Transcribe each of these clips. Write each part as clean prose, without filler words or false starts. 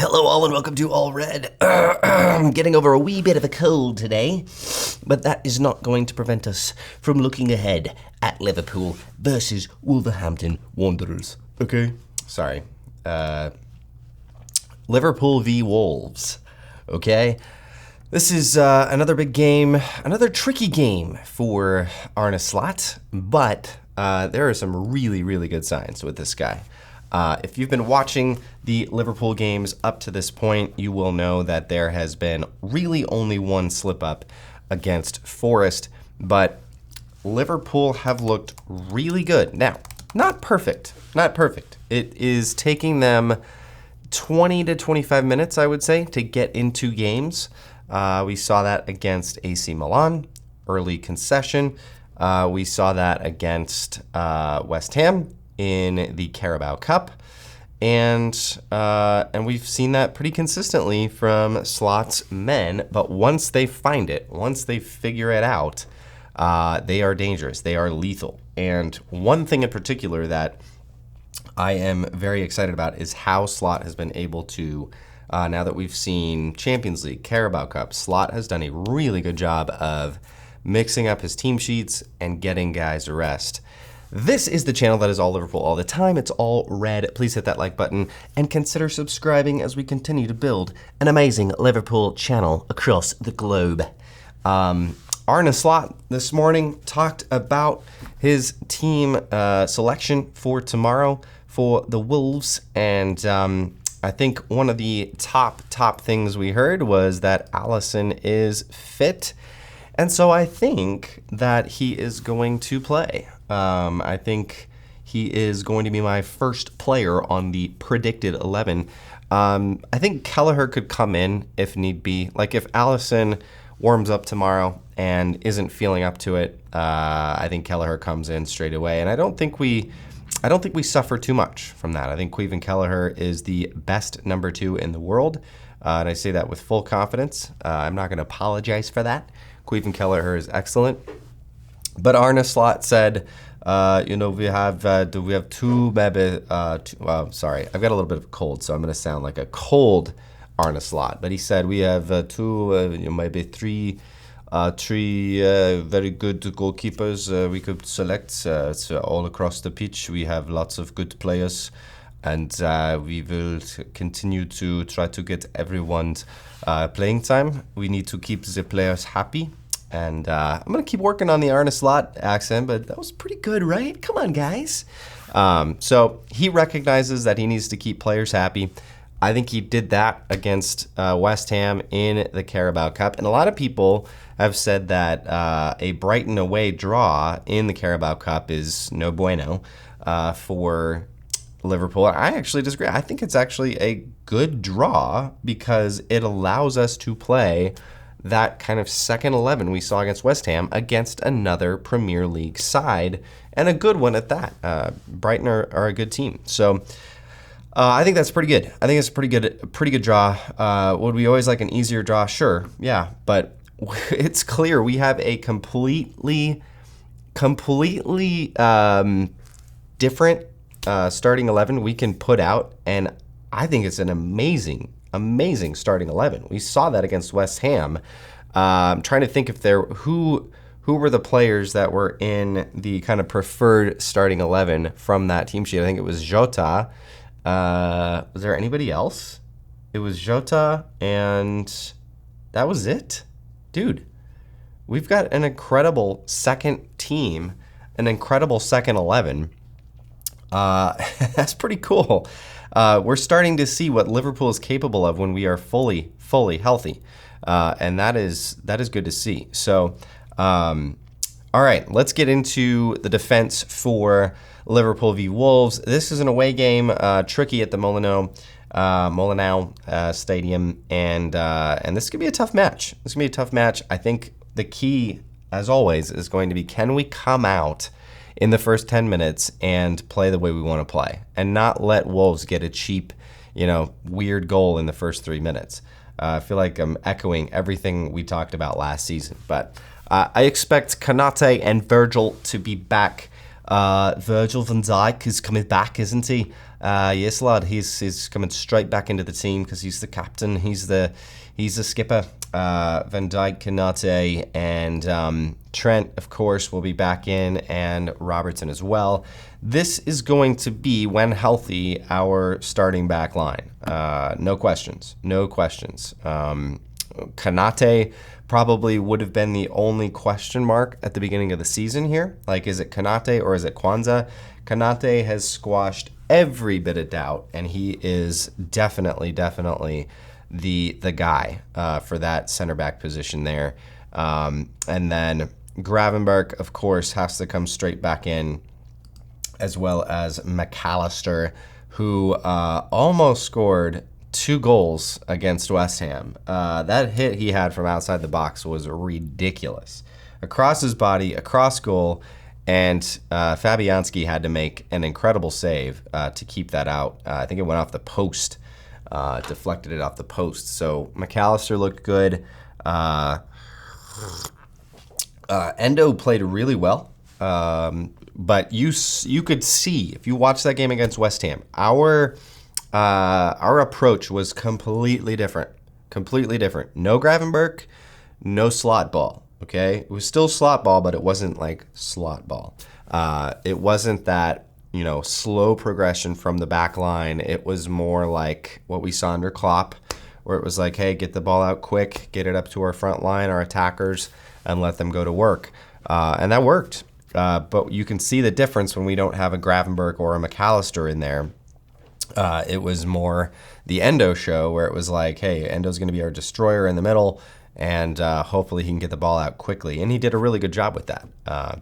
Hello all and welcome to All Red. I'm getting over a wee bit of a cold today, but that is not going to prevent us from looking ahead at Liverpool versus Wolverhampton Wanderers. Okay? Sorry. Liverpool v Wolves. Okay? This is another big game, another tricky game for Arne Slot, but there are some really, really good signs with this guy. If you've been watching the Liverpool games up to this point, you will know that there has been really only one slip-up against Forest, but Liverpool have looked really good. Now, not perfect. It is taking them 20 to 25 minutes, I would say, to get into games. We saw that against AC Milan, early concession. We saw that against West Ham in the Carabao Cup, and we've seen that pretty consistently from Slot's men. But once they find it, once they figure it out, they are dangerous. They are lethal. And one thing in particular that I am very excited about is how Slot has been able to, now that we've seen Champions League, Carabao Cup, Slot has done a really good job of mixing up his team sheets and getting guys a rest. This is the channel that is all Liverpool all the time. It's all red. Please hit that like button and consider subscribing as we continue to build an amazing Liverpool channel across the globe. Arne Slot this morning talked about his team selection for tomorrow for the Wolves, and I think one of the top things we heard was that Alisson is fit, and so I think that he is going to play. I think he is going to be my first player on the predicted 11. I think Kelleher could come in if need be. Like if Alisson warms up tomorrow and isn't feeling up to it, I think Kelleher comes in straight away. And I don't think we suffer too much from that. I think Queven Kelleher is the best number 2 in the world, and I say that with full confidence. I'm not going to apologize for that. Queven Kelleher is excellent. But Arne Slot said, we have two, maybe, sorry, I've got a little bit of a cold, so I'm going to sound like a cold Arne Slot. But he said we have maybe three very good goalkeepers we could select. It's all across the pitch. We have lots of good players, and we will continue to try to get everyone's playing time. We need to keep the players happy. And I'm going to keep working on the Arne Slot accent, but that was pretty good, right? Come on, guys. So he recognizes that he needs to keep players happy. I think he did that against West Ham in the Carabao Cup. And a lot of people have said that a Brighton away draw in the Carabao Cup is no bueno for Liverpool. I actually disagree. I think it's actually a good draw because it allows us to play that kind of second 11 we saw against West Ham against another Premier League side, and a good one at that. Brighton are a good team. So I think that's pretty good. I think it's a pretty good draw. Would we always like an easier draw? Sure, yeah, but it's clear we have a completely different starting 11 we can put out, and I think it's an amazing starting 11. We saw that against West Ham. I'm trying to think if who were the players that were in the kind of preferred starting 11 from that team sheet. I think it was Jota. Was there anybody else? It was Jota, and that was it. Dude, we've got an incredible second team, an incredible second 11. That's pretty cool. We're starting to see what Liverpool is capable of when we are fully healthy, and that is good to see. So, all right, let's get into the defense for Liverpool v Wolves. This is an away game, tricky at the Molineux Stadium, and this could be a tough match. I think the key, as always, is going to be, can we come out in the first 10 minutes and play the way we want to play and not let Wolves get a cheap, weird goal in the first 3 minutes. I feel like I'm echoing everything we talked about last season, but I expect Konate and Virgil to be back. Virgil van Dijk is coming back, isn't he? Yes, lad. He's coming straight back into the team because he's the captain. He's the skipper. Van Dijk, Konate, and Trent, of course, will be back in, and Robertson as well. This is going to be, when healthy, our starting back line. No questions. No questions. Konate probably would have been the only question mark at the beginning of the season here. Like, is it Konate or is it Kwanzaa? Konate has squashed every bit of doubt, and he is definitely the guy for that center back position there. And then Gravenberch, of course, has to come straight back in, as well as McAllister, who almost scored 2 goals against West Ham. That hit he had from outside the box was ridiculous. Across his body, across goal, and Fabianski had to make an incredible save to keep that out. I think it went off the post, deflected it off the post. So McAllister looked good. Endo played really well. But you could see, if you watch that game against West Ham, our approach was completely different. Completely different. No Gravenberch, no slot ball. Okay, it was still slot ball, but it wasn't like slot ball. It wasn't that, slow progression from the back line. It was more like what we saw under Klopp, where it was like, hey, get the ball out quick, get it up to our front line, our attackers, and let them go to work. And that worked. But you can see the difference when we don't have a Gravenberch or a McAllister in there. It was more the Endo show, where it was like, hey, Endo's going to be our destroyer in the middle, and hopefully he can get the ball out quickly. And he did a really good job with that.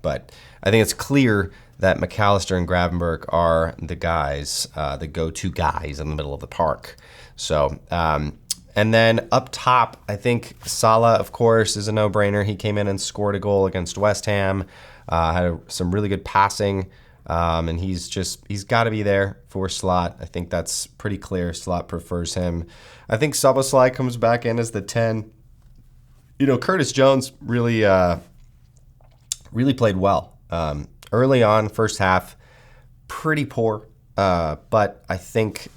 But I think it's clear that McAllister and Gravenberch are the guys, the go-to guys in the middle of the park. So, and then up top, I think Salah, of course, is a no-brainer. He came in and scored a goal against West Ham, had some really good passing, and he's got to be there for Slot. I think that's pretty clear. Slot prefers him. I think Szoboszlai comes back in as the 10. Curtis Jones really played well. Early on, first half, pretty poor, but I think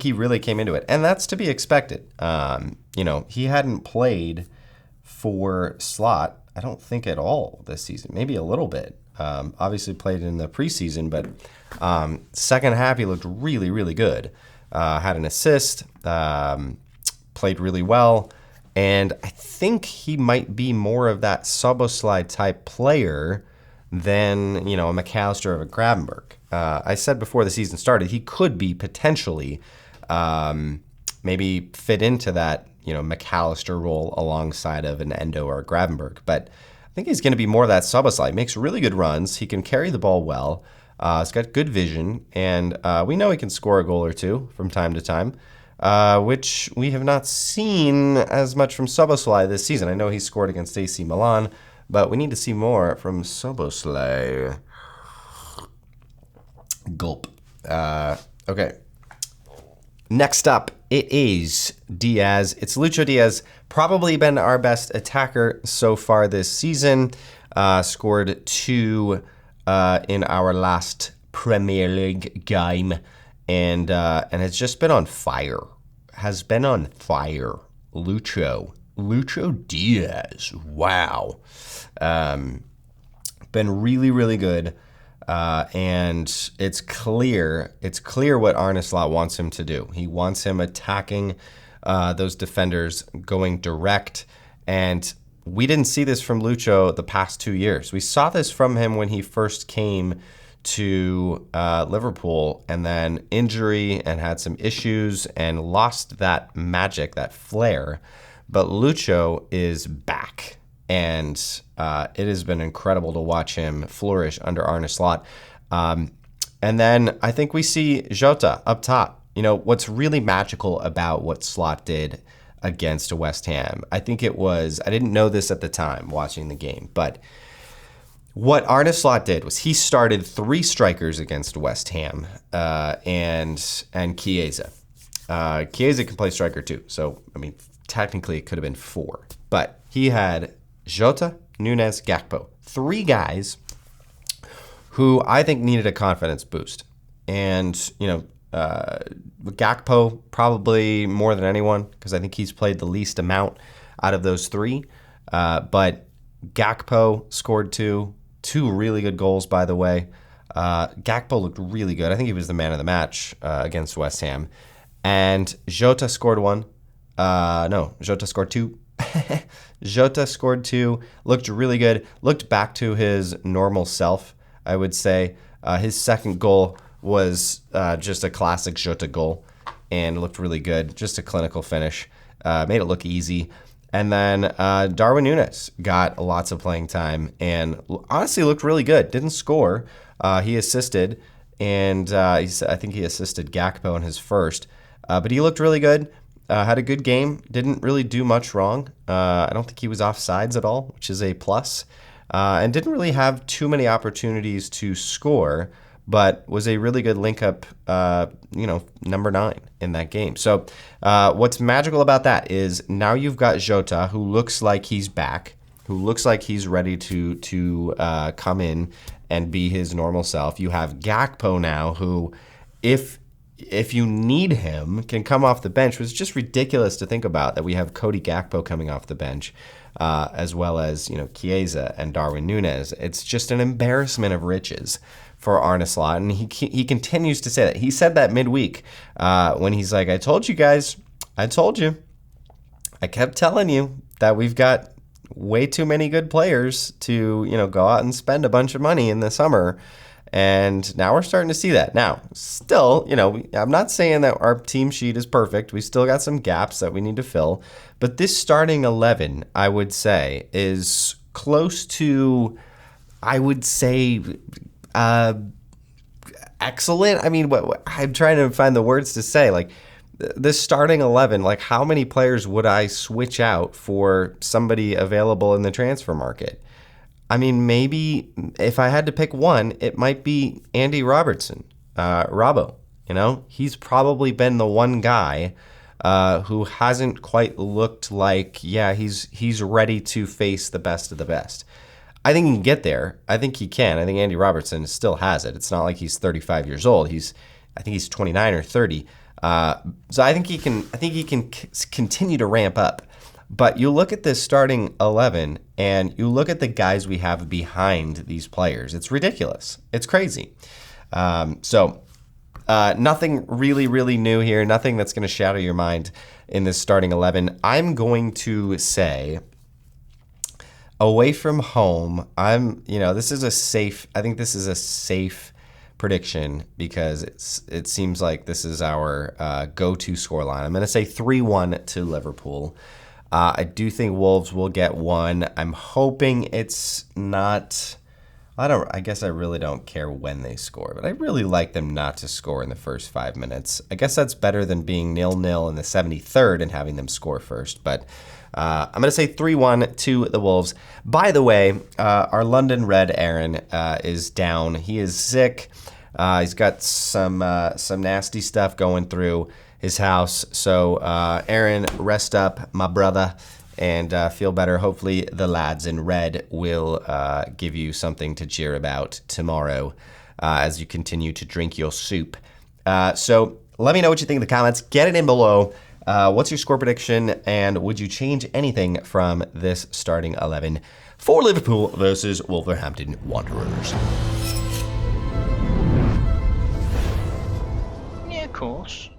he really came into it, and that's to be expected. He hadn't played for Slot, I don't think, at all this season. Maybe a little bit. Obviously played in the preseason, but second half he looked really, really good. Had an assist, played really well. And I think he might be more of that Szoboszlai type player than, a McAllister or a Gravenberch. I said before the season started, he could be potentially maybe fit into that, McAllister role alongside of an Endo or a Gravenberch. But I think he's going to be more of that Szoboszlai. Makes really good runs. He can carry the ball well. He's got good vision. And we know he can score a goal or two from time to time. Which we have not seen as much from Szoboszlai this season. I know he scored against AC Milan, but we need to see more from Szoboszlai. Gulp. Okay. Next up, it is Diaz. It's Lucho Diaz. Probably been our best attacker so far this season. Scored 2 in our last Premier League game. And has just been on fire. Has been on fire. Lucho Diaz. Wow. Been really, really good. And it's clear what Arne Slot wants him to do. He wants him attacking those defenders, going direct. And we didn't see this from Lucho the past 2 years. We saw this from him when he first came to Liverpool, and then injury, and had some issues and lost that magic, that flair. But Lucho is back, and it has been incredible to watch him flourish under Arne Slot. And then I think we see Jota up top. What's really magical about what Slot did against West Ham, I think it was, I didn't know this at the time watching the game, but what Arne Slot did was he started 3 strikers against West Ham and Chiesa. Chiesa can play striker too, so technically it could have been 4. But he had Jota, Nunes, Gakpo, 3 guys who I think needed a confidence boost. and, you know, Gakpo probably more than anyone because I think he's played the least amount out of those three. But Gakpo scored two really good goals, by the way. Gakpo looked really good. I think he was the man of the match against West Ham. And Jota scored one. Jota scored two. Jota scored two. Looked really good. Looked back to his normal self, I would say. His second goal was just a classic Jota goal and looked really good. Just a clinical finish. Made it look easy. And then Darwin Núñez got lots of playing time and honestly looked really good. Didn't score. He assisted, and I think he assisted Gakpo in his first. But he looked really good. Had a good game. Didn't really do much wrong. I don't think he was offsides at all, which is a plus. And didn't really have too many opportunities to score, but was a really good link-up, number 9 in that game. So what's magical about that is now you've got Jota, who looks like he's back, who looks like he's ready to come in and be his normal self. You have Gakpo now, who, if you need him, can come off the bench. It was just ridiculous to think about that we have Cody Gakpo coming off the bench, as well as Chiesa and Darwin Núñez. It's just an embarrassment of riches for Arne Slot, and he continues to say that. He said that midweek when he's like, I told you guys, I told you. I kept telling you that we've got way too many good players to, go out and spend a bunch of money in the summer. And now we're starting to see that. Now, still, I'm not saying that our team sheet is perfect. We still got some gaps that we need to fill. But this starting 11, I would say, is close to, I would say, excellent. I mean, I'm trying to find the words to say. Like, this starting 11, like, how many players would I switch out for somebody available in the transfer market? I mean, maybe if I had to pick one, it might be Andy Robertson, Robbo. He's probably been the one guy who hasn't quite looked like, he's ready to face the best of the best. I think he can get there. I think he can. I think Andy Robertson still has it. It's not like he's 35 years old. I think he's 29 or 30. So I think he can continue to ramp up. But you look at this starting 11 and you look at the guys we have behind these players. It's ridiculous. It's crazy. So nothing really, really new here. Nothing that's going to shatter your mind in this starting 11. I'm going to say away from home, I think this is a safe prediction because it seems like this is our go-to scoreline. I'm going to say 3-1 to Liverpool. I do think Wolves will get one. I'm hoping it's not. I guess I really don't care when they score, but I really like them not to score in the first 5 minutes. I guess that's better than being 0-0 in the 73rd and having them score first. But I'm going to say 3-1 to the Wolves. By the way, our London Red Aaron is down. He is sick. He's got some nasty stuff going through his house. So, Aaron, rest up, my brother, and feel better. Hopefully the lads in red will give you something to cheer about tomorrow as you continue to drink your soup. So let me know what you think in the comments. Get it in below. What's your score prediction, and would you change anything from this starting 11 for Liverpool versus Wolverhampton Wanderers? Yeah, of course.